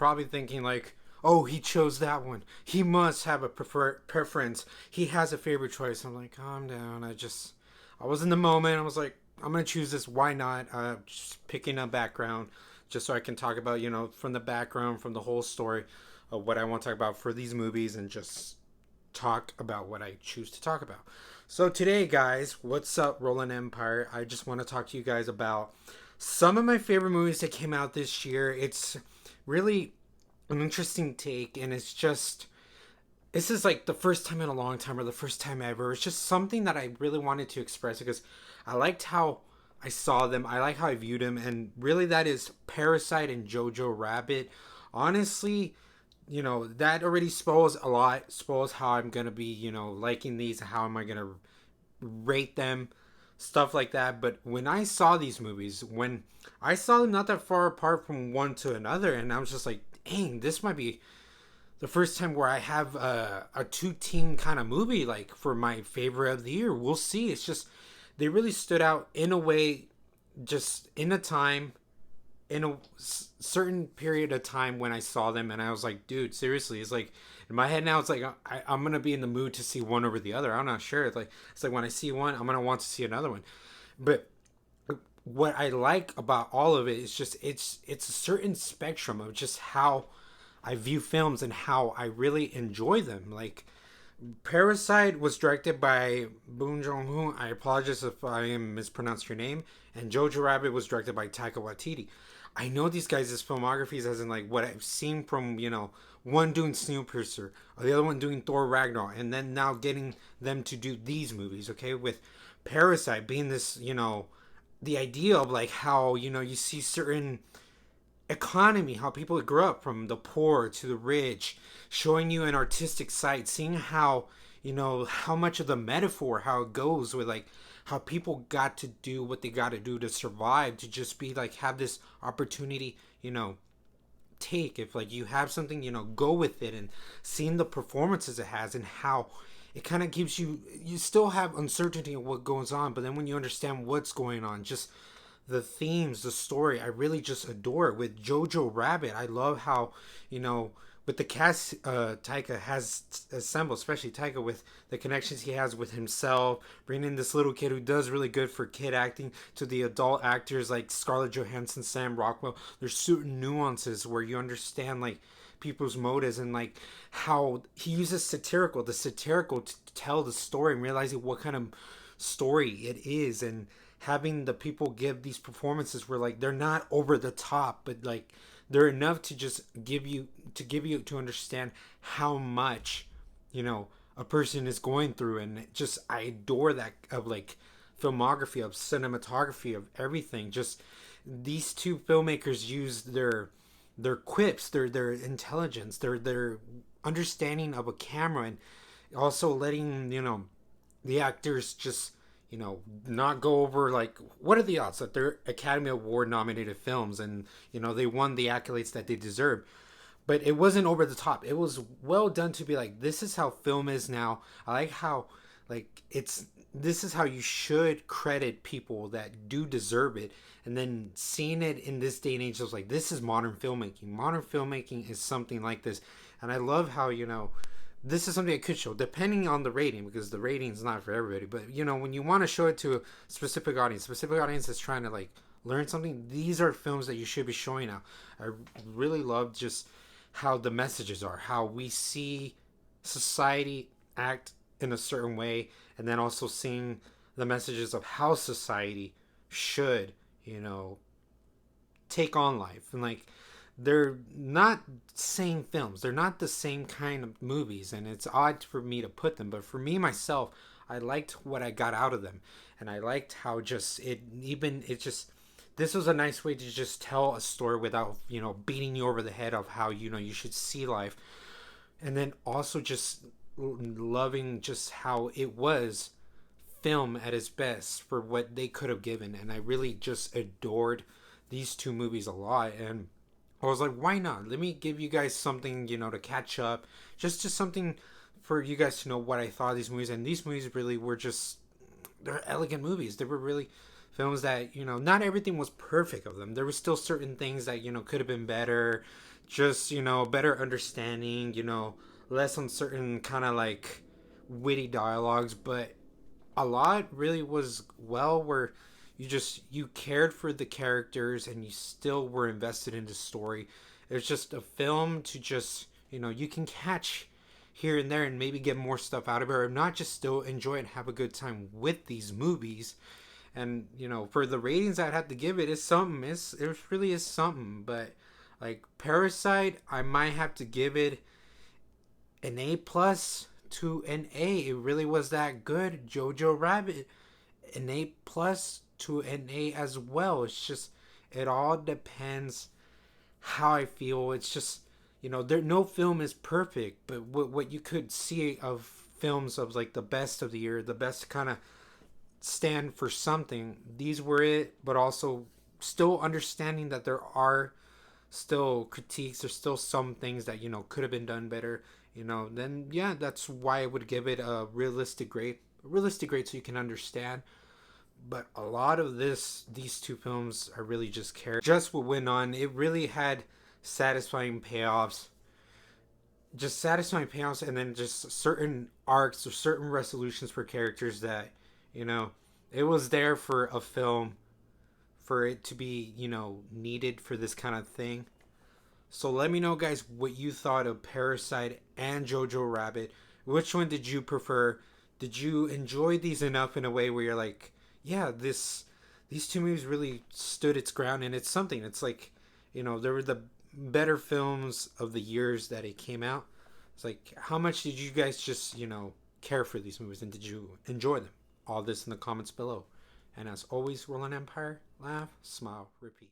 probably thinking like, oh, he chose that one. He must have a preference. He has a favorite choice. I'm like, calm down. I was in the moment. I was like, I'm gonna choose this. Why not? Just picking a background, just so I can talk about, from the background, from the whole story of what I want to talk about for these movies, and just talk about what I choose to talk about. So today, guys, what's up, Roland Empire? I just want to talk to you guys about some of my favorite movies that came out this year. It's really an interesting take, and it's just this is like the first time in a long time, or the first time ever. It's just something that I really wanted to express because I liked how I saw them. I like how I viewed them, and really that is Parasite and Jojo Rabbit. Honestly, that already spoils a lot. Spoils how I'm gonna be, liking these. How am I gonna rate them? Stuff like that. But when I saw these movies, when I saw them not that far apart from one to another, and I was just like, dang, this might be the first time where I have a two-team kind of movie like for my favorite of the year. We'll see. It's just they really stood out in a way, just in a time, in a certain period of time when I saw them, and I was like, dude, seriously. It's like in my head now, it's like I'm gonna be in the mood to see one over the other. I'm not sure. It's like when I see one, I'm gonna want to see another one. But what I like about all of it is just it's a certain spectrum of just how I view films and how I really enjoy them. Like Parasite was directed by Boon Jong-ho. I apologize if I am mispronounced your name. And Jojo Rabbit was directed by Taika Waititi. I know these guys' filmographies as in like what I've seen from, one doing Snowpiercer, or the other one doing Thor Ragnarok, and then now getting them to do these movies, okay? With Parasite being this, the idea of like how, you see certain economy, how people grew up from the poor to the rich, showing you an artistic side, seeing how, how much of the metaphor, how it goes with like how people got to do what they got to do to survive, to just be like, have this opportunity, take. If like you have something, go with it, and seeing the performances it has and how it kind of gives you still have uncertainty of what goes on, but then when you understand what's going on, just the themes, the story, I really just adore it. With Jojo Rabbit, I love how, with the cast Taika has assembled, especially Taika, with the connections he has with himself, bringing in this little kid who does really good for kid acting, to the adult actors like Scarlett Johansson, Sam Rockwell. There's certain nuances where you understand like people's motives, and like how he uses the satirical to tell the story, and realizing what kind of story it is, and having the people give these performances where like they're not over the top, but like they're enough to just give you to understand how much a person is going through. And just I adore that of like filmography, of cinematography, of everything. Just these two filmmakers use their quips, their intelligence, their understanding of a camera, and also letting the actors just not go over like what are the odds that they're Academy Award nominated films, and they won the accolades that they deserve. But it wasn't over the top. It was well done to be like, this is how film is now. I like how like this is how you should credit people that do deserve it. And then seeing it in this day and age, I was like, this is modern filmmaking. Modern filmmaking is something like this. And I love how this is something I could show, depending on the rating, because the rating is not for everybody. But when you want to show it to a specific audience that's trying to like learn something, these are films that you should be showing now. I really love just how the messages are, how we see society act in a certain way, and then also seeing the messages of how society should, take on life. And like, they're not same films, they're not the same kind of movies, and it's odd for me to put them, but for me myself, I liked what I got out of them. And I liked how just this was a nice way to just tell a story without beating you over the head of how you should see life. And then also just loving just how it was film at its best for what they could have given. And I really just adored these two movies a lot. And I was like, why not? Let me give you guys something, to catch up. Just something for you guys to know what I thought of these movies. And these movies really were they're elegant movies. They were really films that, not everything was perfect of them. There were still certain things that, could have been better. just, better understanding, less on certain kind of like witty dialogues, but a lot really was well where you cared for the characters and you still were invested in the story. It's just a film to just, you can catch here and there and maybe get more stuff out of it, or not just still enjoy and have a good time with these movies. And for the ratings I'd have to give it, is something. It really is something. But like Parasite, I might have to give it an A plus to an A. It really was that good. Jojo Rabbit, an A plus to an A as well. It's just, it all depends how I feel. It's just, there no film is perfect, but what you could see of films of like the best of the year, the best kind of stand for something. These were it, but also still understanding that there are still critiques. There's still some things that could have been done better. Then yeah, that's why I would give it a realistic grade. A realistic grade, so you can understand. But a lot of these two films are really just just what went on. It really had satisfying payoffs, just satisfying payoffs, and then just certain arcs or certain resolutions for characters that you know it was there for a film for it to be needed for this kind of thing. So let me know, guys, what you thought of Parasite and Jojo Rabbit. Which one did you prefer? Did you enjoy these enough in a way where you're like, yeah, these two movies really stood its ground, and it's something. It's like, there were the better films of the years that it came out. It's like, how much did you guys just, care for these movies, and did you enjoy them? All this in the comments below. And as always, roll on Empire, laugh, smile, repeat.